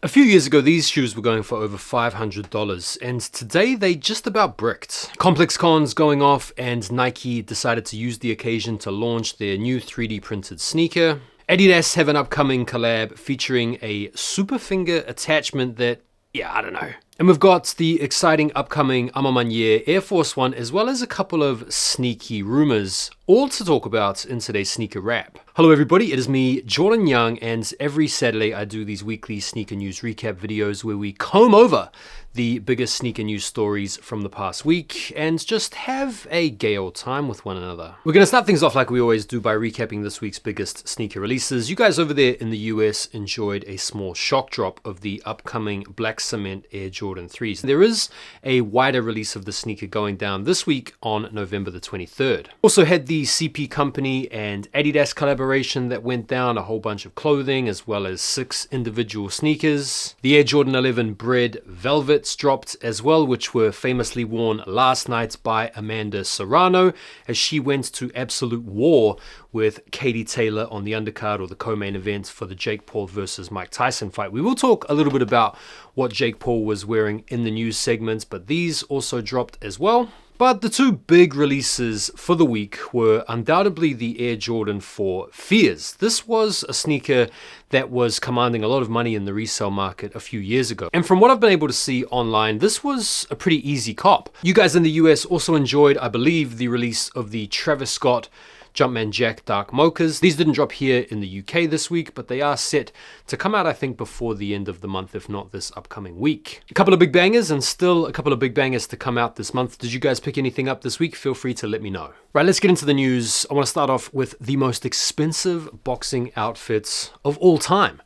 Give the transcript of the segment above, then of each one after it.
A few years ago, these shoes were going for over $500, and today they just about bricked. ComplexCon's going off, and Nike decided to use the occasion to launch their new 3D printed sneaker. Adidas have an upcoming collab featuring a super finger attachment that, I don't know. And we've got the exciting upcoming Amamanye Air Force One, as well as a couple of sneaky rumors, all to talk about in today's sneaker wrap. Hello everybody, it is me, Jordan Young, and every Saturday I do these weekly sneaker news recap videos where we comb over the biggest sneaker news stories from the past week and just have a gay old time with one another. We're going to start things off like we always do by recapping this week's biggest sneaker releases. You guys over there in the US enjoyed a small shock drop of the upcoming black cement Air Jordan 3s. There is a wider release of the sneaker going down this week on November the 23rd. Also had the CP Company and Adidas collaboration that went down, a whole bunch of clothing as well as 6 individual sneakers. The Air Jordan 11 Bread Velvets dropped as well, which were famously worn last night by Amanda Serrano as she went to absolute war with Katie Taylor on the undercard or the co-main event for the Jake Paul versus Mike Tyson fight. We will talk a little bit about what Jake Paul was wearing in the news segments, but these also dropped as well. But the two big releases for the week were undoubtedly the Air Jordan 4 Fears. This was a sneaker that was commanding a lot of money in the resale market a few years ago. And from what I've been able to see online, this was a pretty easy cop. You guys in the US also enjoyed, I believe, the release of the Travis Scott Jumpman Jack Dark Mochas. These didn't drop here in the UK this week, but they are set to come out, I think, before the end of the month, if not this upcoming week. A couple of big bangers and still a couple of big bangers to come out this month. Did you guys pick anything up this week? Feel free to let me know. Right, let's get into the news. I want to start off with the most expensive boxing outfits of all time.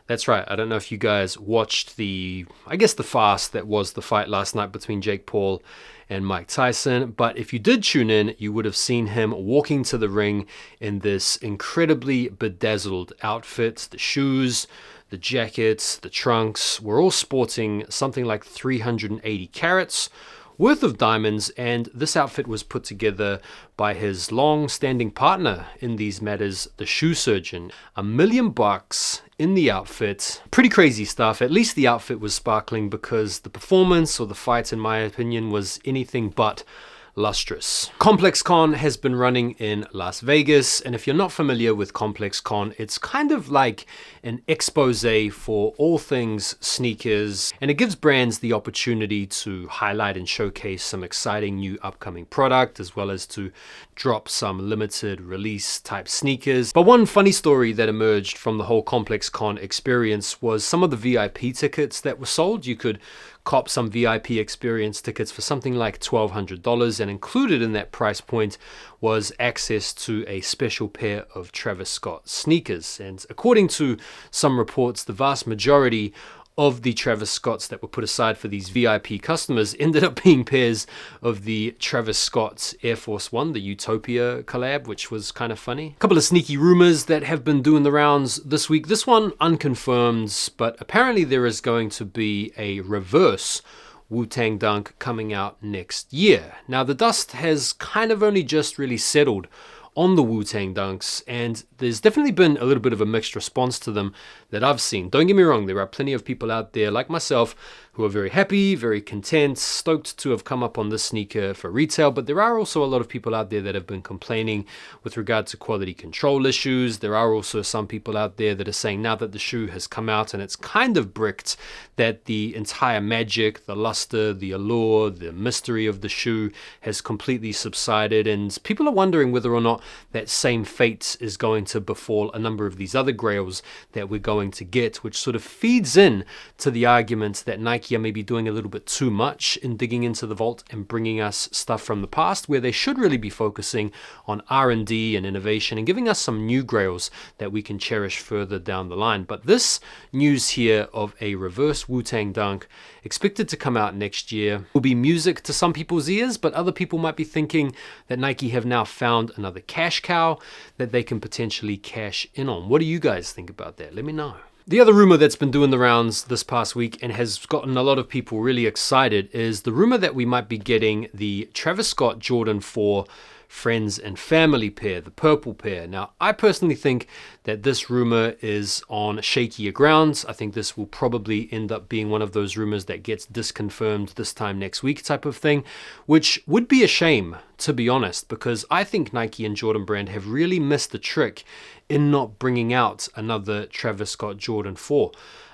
That's right, I don't know if you guys watched the fast that was the fight last night between Jake Paul and Mike Tyson, but if you did tune in, you would have seen him walking to the ring in this incredibly bedazzled outfit. The shoes, the jackets, the trunks were all sporting something like 380 carats worth of diamonds, and this outfit was put together by his long-standing partner in these matters, the shoe surgeon. $1 million in the outfit. Pretty crazy stuff. At least the outfit was sparkling because the performance or the fight, in my opinion, was anything but lustrous. ComplexCon has been running in Las Vegas, and if you're not familiar with ComplexCon, it's kind of like an expose for all things sneakers, and it gives brands the opportunity to highlight and showcase some exciting new upcoming product, as well as to drop some limited release type sneakers. But one funny story that emerged from the whole ComplexCon experience was some of the VIP tickets that were sold. You could cop some VIP experience tickets for something like $1,200, and included in that price point was access to a special pair of Travis Scott sneakers. And according to some reports, the vast majority of the Travis Scotts that were put aside for these VIP customers ended up being pairs of the Travis Scott Air Force One, the Utopia collab, which was kind of funny. A couple of sneaky rumors that have been doing the rounds this week. This one unconfirmed, but apparently there is going to be a reverse Wu-Tang Dunk coming out next year. Now the dust has kind of only just really settled on the Wu-Tang Dunks, and there's definitely been a little bit of a mixed response to them that I've seen. Don't get me wrong, there are plenty of people out there like myself who are very happy, very content, stoked to have come up on this sneaker for retail, but there are also a lot of people out there that have been complaining with regard to quality control issues. There are also some people out there that are saying now that the shoe has come out and it's kind of bricked, that the entire magic, the luster, the allure, the mystery of the shoe has completely subsided, and people are wondering whether or not that same fate is going to befall a number of these other grails that we're going to get, which sort of feeds in to the argument that Nike are maybe doing a little bit too much in digging into the vault and bringing us stuff from the past, where they should really be focusing on R&D and innovation and giving us some new grails that we can cherish further down the line. But this news here of a reverse Wu-Tang Dunk expected to come out next year will be music to some people's ears, but other people might be thinking that Nike have now found another cash cow that they can potentially cash in on. What do you guys think about that? Let me know. The other rumor that's been doing the rounds this past week and has gotten a lot of people really excited is the rumor that we might be getting the Travis Scott Jordan 4 friends and family pair, the purple pair. Now, I personally think that this rumor is on shakier grounds. I think this will probably end up being one of those rumors that gets disconfirmed this time next week type of thing, which would be a shame, to be honest, because I think Nike and Jordan Brand have really missed the trick in not bringing out another Travis Scott Jordan 4.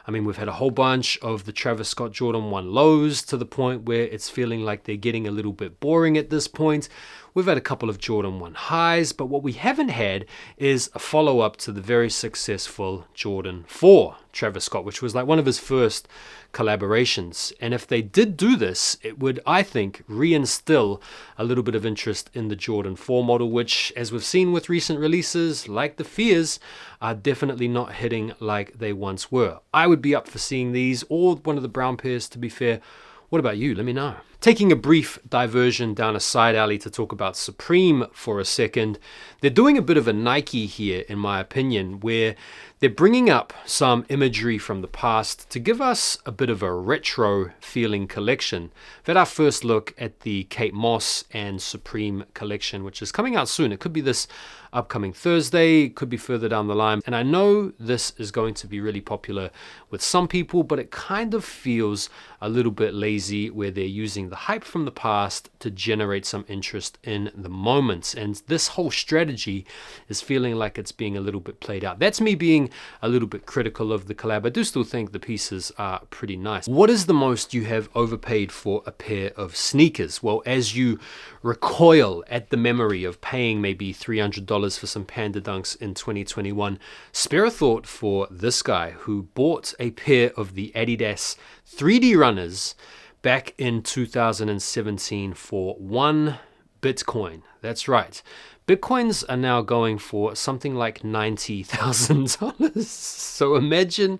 I mean, we've had a whole bunch of the Travis Scott Jordan 1 lows to the point where it's feeling like they're getting a little bit boring at this point. We've had a couple of Jordan 1 highs, but what we haven't had is a follow-up to the very successful Jordan 4 Travis Scott, which was like one of his first collaborations. And if they did do this, it would, I think, reinstill a little bit of interest in the Jordan 4 model, which, as we've seen with recent releases, like the Fears, are definitely not hitting like they once were. I would be up for seeing these, or one of the brown pairs, to be fair. What about you? Let me know. Taking a brief diversion down a side alley to talk about Supreme for a second, they're doing a bit of a Nike here, in my opinion, where they're bringing up some imagery from the past to give us a bit of a retro feeling collection. We've had our first look at the Kate Moss and Supreme collection, which is coming out soon. It could be this upcoming Thursday, it could be further down the line. And I know this is going to be really popular with some people, but it kind of feels a little bit lazy where they're using the hype from the past to generate some interest in the moment. And this whole strategy is feeling like it's being a little bit played out. That's me being a little bit critical of the collab. I do still think the pieces are pretty nice. What is the most you have overpaid for a pair of sneakers? Well, as you recoil at the memory of paying maybe $300 for some Panda Dunks in 2021, spare a thought for this guy who bought a pair of the Adidas 3D runners back in 2017 for $1 Bitcoin. That's right. Bitcoins are now going for something like $90,000. So imagine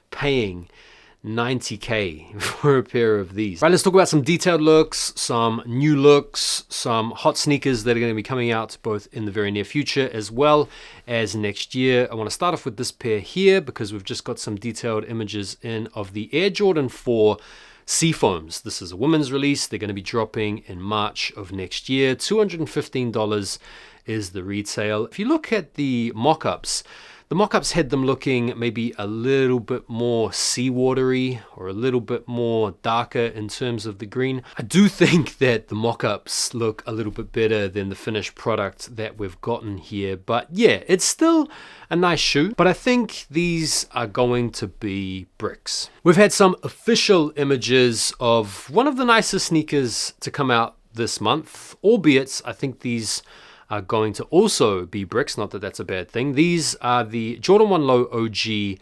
paying $90K for a pair of these. Right, let's talk about some detailed looks, some new looks, some hot sneakers that are going to be coming out both in the very near future as well as next year. I want to start off with this pair here because we've just got some detailed images in of the Air Jordan 4 seafoams. This is a women's release. They're going to be dropping in March of next year. $215 is the retail. If you look at the mock-ups, the mock-ups had them looking maybe a little bit more seawatery or a little bit more darker in terms of the green. I do think that the mock-ups look a little bit better than the finished product that we've gotten here. But yeah, it's still a nice shoe, but I think these are going to be bricks. We've had some official images of one of the nicest sneakers to come out this month, albeit I think these are going to also be bricks, not that that's a bad thing. These are the Jordan 1 Low OG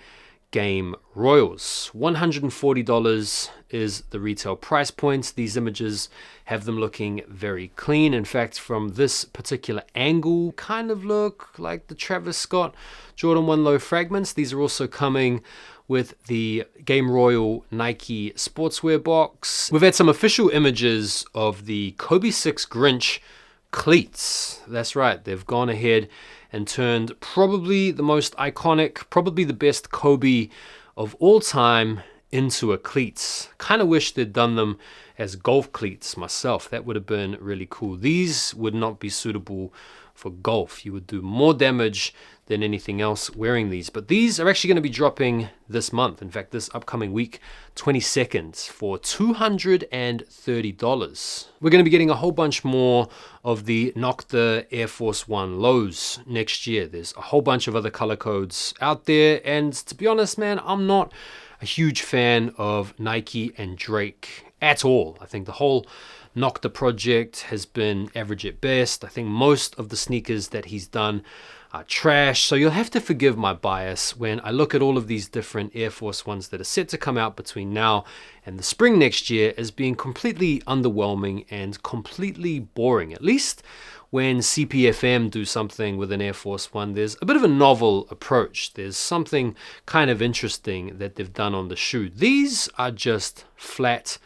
Game Royals. $140 is the retail price point. These images have them looking very clean. In fact, from this particular angle, kind of look like the Travis Scott Jordan 1 Low fragments. These are also coming with the Game Royal Nike sportswear box. We've had some official images of the Kobe 6 Grinch cleats. That's right, they've gone ahead and turned probably the most iconic, probably the best Kobe of all time into a cleats. Kind of wish they'd done them as golf cleats myself. That would have been really cool. These would not be suitable for golf. You would do more damage than anything else wearing these. But these are actually going to be dropping this month. In fact, this upcoming week, 22nd, for $230. We're going to be getting a whole bunch more of the Nocta Air Force One lows next year. There's a whole bunch of other color codes out there. And to be honest, man, I'm not a huge fan of Nike and Drake at all. I think the whole Nocta project has been average at best. I think most of the sneakers that he's done are trash. So you'll have to forgive my bias when I look at all of these different Air Force Ones that are set to come out between now and the spring next year as being completely underwhelming and completely boring. At least when CPFM do something with an Air Force One, there's a bit of a novel approach. There's something kind of interesting that they've done on the shoe. These are just flat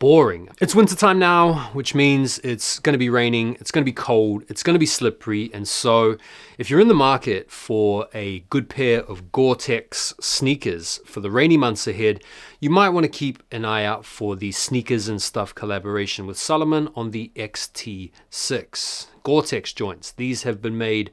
boring. It's wintertime now, which means it's going to be raining, it's going to be cold, it's going to be slippery. And so if you're in the market for a good pair of Gore-Tex sneakers for the rainy months ahead, you might want to keep an eye out for the Sneakers and Stuff collaboration with Salomon on the XT6. Gore-Tex joints. These have been made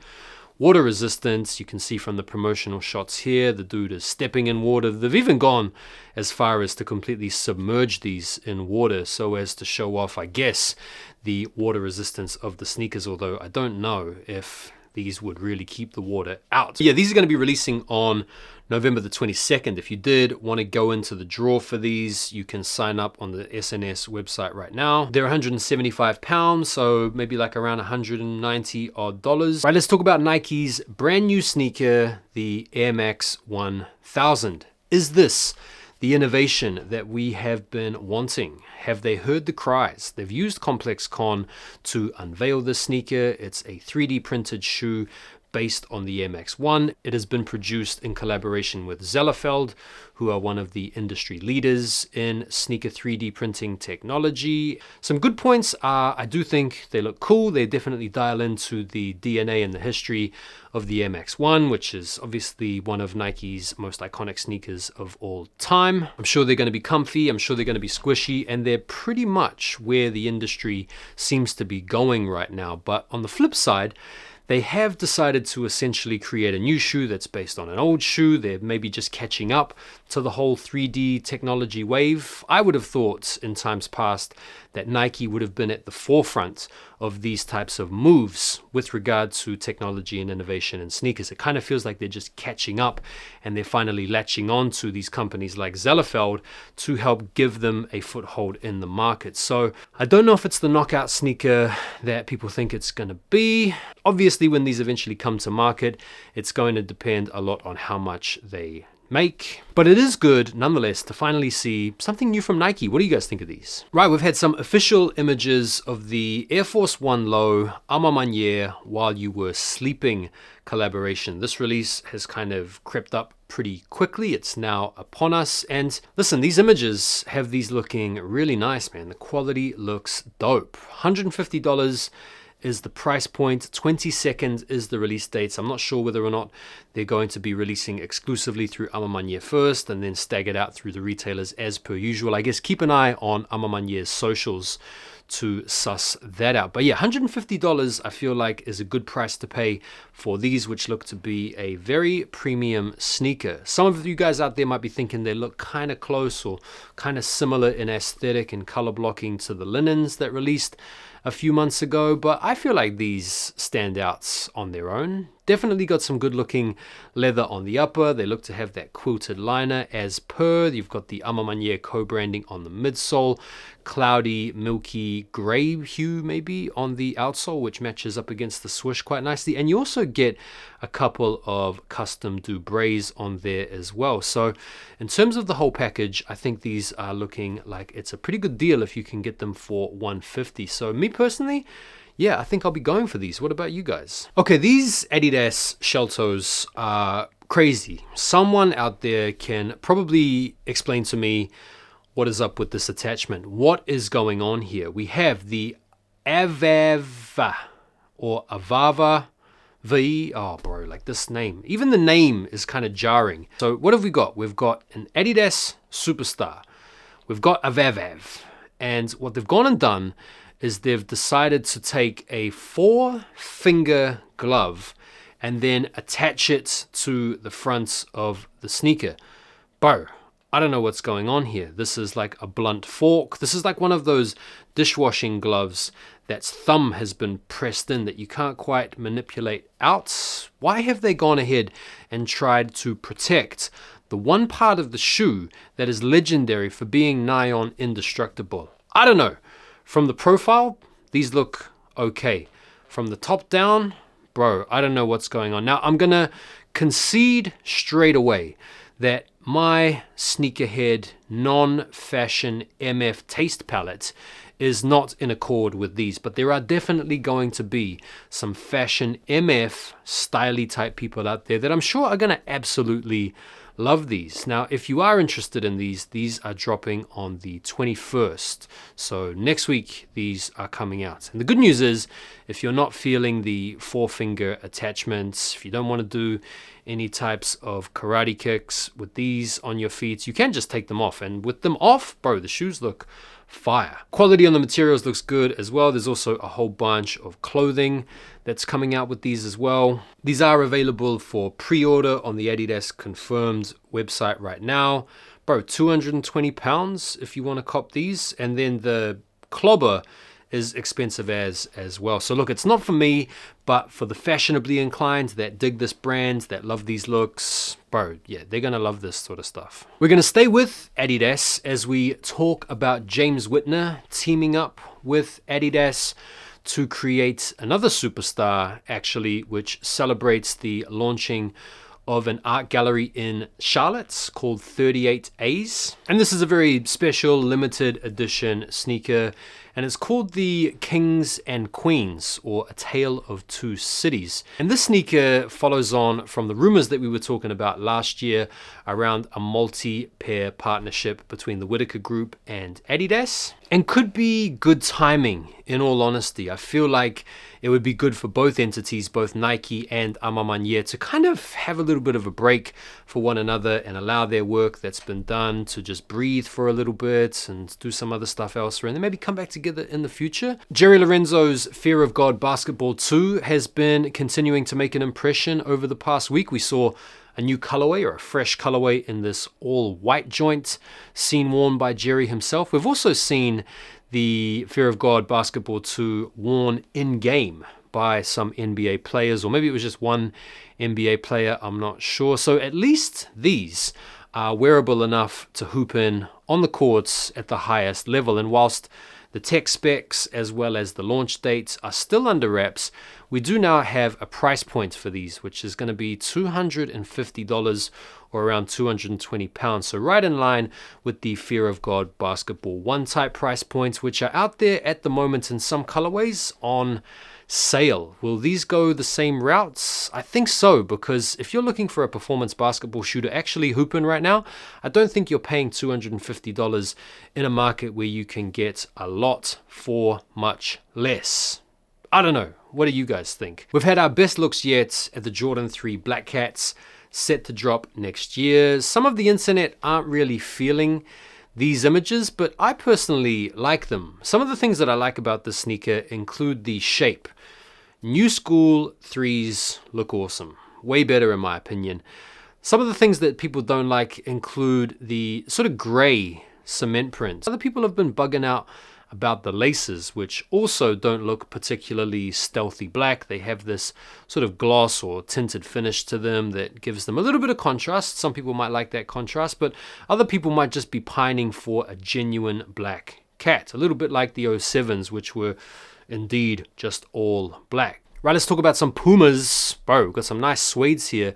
water resistant. You can see from the promotional shots here, the dude is stepping in water. They've even gone as far as to completely submerge these in water so as to show off, I guess, the water resistance of the sneakers, although I don't know if these would really keep the water out. Yeah, these are going to be releasing on November the 22nd. If you did want to go into the draw for these, you can sign up on the SNS website right now. They're 175 pounds, so maybe like around 190 odd dollars. Right, let's talk about Nike's brand new sneaker, the Air Max 1000. Is this the innovation that we have been wanting? Have they heard the cries? They've used complexion to unveil this sneaker. It's a 3D printed shoe based on the Air Max 1. It has been produced in collaboration with Zellerfeld, who are one of the industry leaders in sneaker 3D printing technology. Some good points are, I do think they look cool. They definitely dial into the DNA and the history of the Air Max 1, which is obviously one of Nike's most iconic sneakers of all time. I'm sure they're going to be comfy, I'm sure they're going to be squishy, and they're pretty much where the industry seems to be going right now. But on the flip side, they have decided to essentially create a new shoe that's based on an old shoe. They're maybe just catching up to the whole 3D technology wave. I would have thought in times past that Nike would have been at the forefront of these types of moves with regard to technology and innovation in sneakers. It kind of feels like they're just catching up and they're finally latching on to these companies like Zellerfeld to help give them a foothold in the market. So I don't know if it's the knockout sneaker that people think it's going to be. Obviously, when these eventually come to market, it's going to depend a lot on how much they make, but it is good nonetheless to finally see something new from Nike. What do you guys think of these? Right, we've had some official images of the Air Force One Low A Ma Manière While You Were Sleeping collaboration. This release has kind of crept up pretty quickly. It's now upon us, and listen, these images have these looking really nice, man. The quality looks dope. $150 is the price point. 22nd is the release dates. I'm not sure whether or not they're going to be releasing exclusively through A Ma Manière first and then staggered out through the retailers as per usual. I guess keep an eye on A Ma Manière's socials to suss that out. But yeah, $150 I feel like is a good price to pay for these, which look to be a very premium sneaker. Some of you guys out there might be thinking they look kind of close or kind of similar in aesthetic and color blocking to the linens that released a few months ago, but I feel like these stand out on their own. Definitely got some good looking leather on the upper. They look to have that quilted liner as per. You've got the A Ma Manière co-branding on the midsole, cloudy, milky gray hue maybe on the outsole, which matches up against the swoosh quite nicely. And you also get a couple of custom dubrays on there as well. So in terms of the whole package, I think these are looking like it's a pretty good deal if you can get them for $150. So me personally, yeah, I think I'll be going for these. What about you guys? Okay, these Adidas shell toes are crazy. Someone out there can probably explain to me what is up with this attachment. What is going on here? We have the Avava or Avava V. Oh, bro, like this name. Even the name is kind of jarring. So what have we got? We've got an Adidas Superstar. We've got Avavav. And what they've gone and done is they've decided to take a 4-finger glove and then attach it to the front of the sneaker. Bro, I don't know what's going on here. This is like a blunt fork. This is like one of those dishwashing gloves that's thumb has been pressed in that you can't quite manipulate out. Why have they gone ahead and tried to protect the one part of the shoe that is legendary for being nigh on indestructible? I don't know. From the profile, these look okay. From the top down, bro, I don't know what's going on. Now, I'm going to concede straight away that my sneakerhead, non-fashion MF taste palette is not in accord with these, but there are definitely going to be some fashion MF styly type people out there that I'm sure are going to absolutely Love these. Now, if you are interested in these are dropping on the 21st. So next week, these are coming out. And the good news is, if you're not feeling the four-finger attachments, if you don't want to do any types of karate kicks with these on your feet, you can just take them off. And with them off, bro, the shoes look fire. Quality on the materials looks good as well. There's also a whole bunch of clothing that's coming out with these as well. These are available for pre-order on the Adidas confirmed website right now. Bro, 220 pounds if you want to cop these. And then the clobber is expensive as well. So look, it's not for me, but for the fashionably inclined that dig this brand, that love these looks, bro, yeah, they're gonna love this sort of stuff. We're gonna stay with Adidas as we talk about James Whittaker teaming up with Adidas to create another superstar, actually, which celebrates the launching of an art gallery in Charlotte called 38As. And this is a very special limited edition sneaker, and it's called the Kings and Queens, or A Tale of Two Cities. And this sneaker follows on from the rumors that we were talking about last year around a multi-pair partnership between the Whittaker Group and Adidas, and could be good timing, in all honesty. I feel like it would be good for both entities, both Nike and Amamanye, to kind of have a little bit of a break for one another and allow their work that's been done to just breathe for a little bit and do some other stuff elsewhere, and then maybe come back together in the future. Jerry Lorenzo's Fear of God Basketball 2 has been continuing to make an impression over the past week. We saw a new colorway, or a fresh colorway, in this all white joint, seen worn by Jerry himself. We've also seen the Fear of God Basketball 2 worn in game by some NBA players, or maybe it was just one NBA player, I'm not sure. So at least these are wearable enough to hoop in on the courts at the highest level. And whilst the tech specs as well as the launch dates are still under wraps, we do now have a price point for these, which is going to be $250 or around 220 pounds. So right in line with the Fear of God Basketball 1 type price points, which are out there at the moment in some colorways on sale. Will these go the same routes? I think so, because if you're looking for a performance basketball shoe to actually hoop in right now, I don't think you're paying $250 in a market where you can get a lot for much less. I don't know. What do you guys think? We've had our best looks yet at the Jordan 3 Black Cats, set to drop next year. Some of the internet aren't really feeling these images, but I personally like them. Some of the things that I like about this sneaker include the shape. New school 3s look awesome. Way better in my opinion. Some of the things that people don't like include the sort of gray cement print. Other people have been bugging out about the laces, which also don't look particularly stealthy black. They have this sort of gloss or tinted finish to them that gives them a little bit of contrast. Some people might like that contrast, but other people might just be pining for a genuine black cat, a little bit like the 07s, which were indeed just all black. Right, let's talk about some Pumas. Bro, we've got some nice suedes here.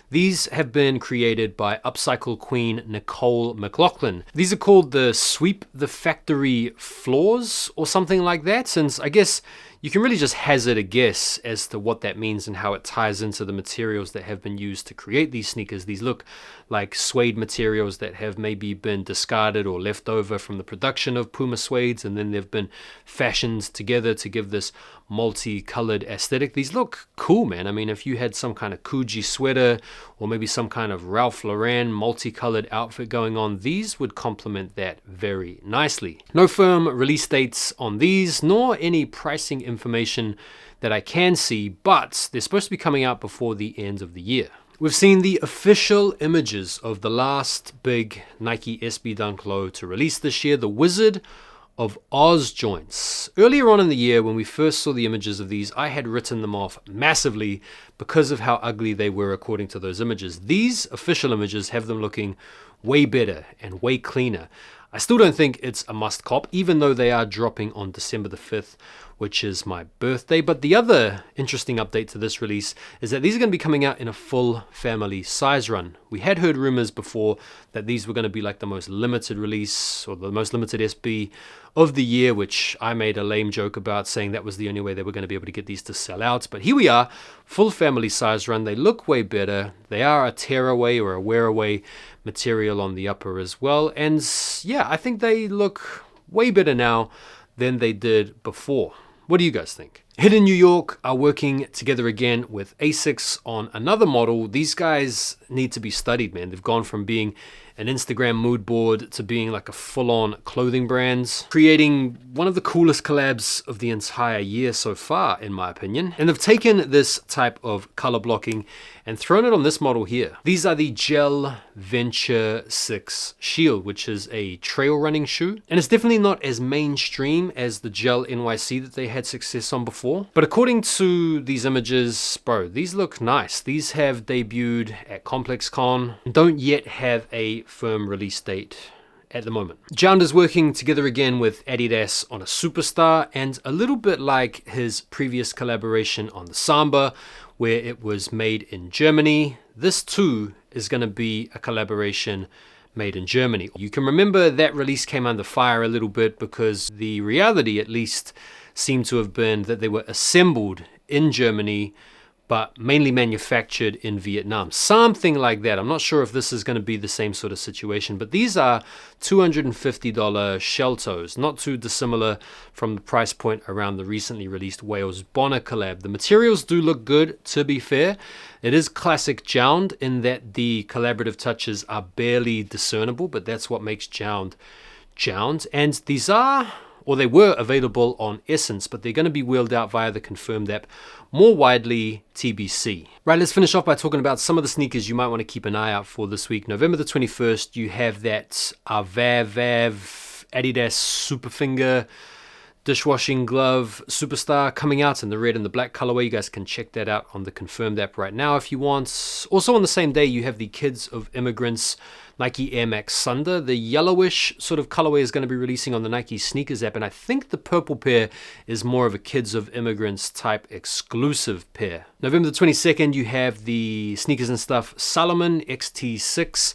These have been created by upcycle queen Nicole McLaughlin. These are called the Sweep the Factory Floors or something like that, since I guess you can really just hazard a guess as to what that means and how it ties into the materials that have been used to create these sneakers. These look like suede materials that have maybe been discarded or left over from the production of Puma suedes, and then they've been fashioned together to give this multicolored aesthetic. These look cool, man. I mean, if you had some kind of Coogee sweater or maybe some kind of Ralph Lauren multicolored outfit going on, these would complement that very nicely. No firm release dates on these, nor any pricing information that I can see, but they're supposed to be coming out before the end of the year. We've seen the official images of the last big Nike SB Dunk Low to release this year, the Wizard of Oz joints. Earlier on in the year, when we first saw the images of these, I had written them off massively because of how ugly they were according to those images. These official images have them looking way better and way cleaner. I still don't think it's a must cop, even though they are dropping on December the 5th which is my birthday. But the other interesting update to this release is that these are going to be coming out in a full family size run. We had heard rumors before that these were going to be like the most limited release or the most limited SB of the year, which I made a lame joke about, saying that was the only way they were going to be able to get these to sell out. But here we are, full family size run. They look way better. They are a tear away or a wear away material on the upper as well. And yeah, I think they look way better now than they did before. What do you guys think? Hidden New York are working together again with Asics on another model. These guys need to be studied, man. They've gone from being an Instagram mood board to being like a full-on clothing brand, creating one of the coolest collabs of the entire year so far, in my opinion. And they've taken this type of color blocking and thrown it on this model here. These are the Gel Venture 6 Shield, which is a trail running shoe. And it's definitely not as mainstream as the Gel NYC that they had success on before. But according to these images, bro, these look nice. These have debuted at ComplexCon, don't yet have a firm release date at the moment. Jound is working together again with Adidas on a Superstar, and a little bit like his previous collaboration on the Samba, where it was made in Germany, this too is going to be a collaboration made in Germany. You can remember that release came under fire a little bit because the reality at least seemed to have been that they were assembled in Germany but mainly manufactured in Vietnam. Something like that. I'm not sure if this is going to be the same sort of situation, but these are $250 shell toes, not too dissimilar from the price point around the recently released Wales Bonner collab. The materials do look good, to be fair. It is classic Jound in that the collaborative touches are barely discernible, but that's what makes Jound Jound. And these are, or they were available on Essence, but they're going to be wheeled out via the Confirmed app more widely, TBC. Right, let's finish off by talking about some of the sneakers you might want to keep an eye out for this week. November the 21st, you have that Vav Adidas Superfinger dishwashing glove Superstar coming out in the red and the black colorway. You guys can check that out on the Confirmed app right now if you want. Also on the same day, you have the Kids of Immigrants Nike Air Max Thunder. The yellowish sort of colorway is going to be releasing on the Nike Sneakers app, and I think the purple pair is more of a Kids of Immigrants type exclusive pair. November the 22nd, you have the Sneakers and Stuff Salomon XT6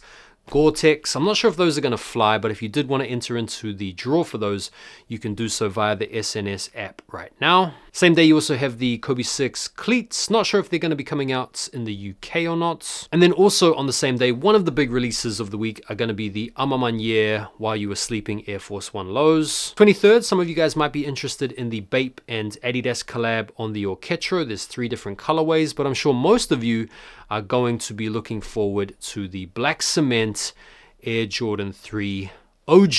Gore-Tex. I'm not sure if those are going to fly, but if you did want to enter into the draw for those, you can do so via the SNS app right now. Same day, you also have the Kobe 6 cleats. Not sure if they're going to be coming out in the UK or not. And then also on the same day, one of the big releases of the week are going to be the Amamanier While You Were Sleeping Air Force One lows. 23rd, some of you guys might be interested in the Bape and Adidas collab on the Orketro. There's 3 different colorways, but I'm sure most of you are going to be looking forward to the Black Cement Air Jordan 3 OG,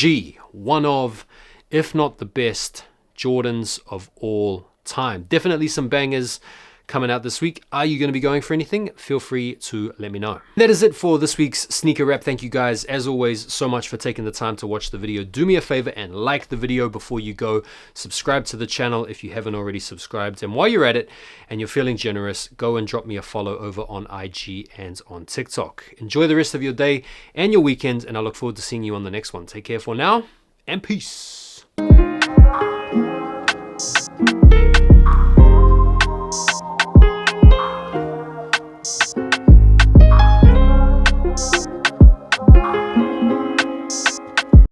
one of, if not the best, Jordans of all time. Definitely some bangers coming out this week. Are you going to be going for anything? Feel free to let me know. That is it for this week's sneaker wrap. Thank you guys, as always, so much for taking the time to watch the video. Do me a favor and like the video before you go. Subscribe to the channel if you haven't already subscribed. And while you're at it and you're feeling generous, go and drop me a follow over on IG and on TikTok. Enjoy the rest of your day and your weekend, and I look forward to seeing you on the next one. Take care for now, and peace.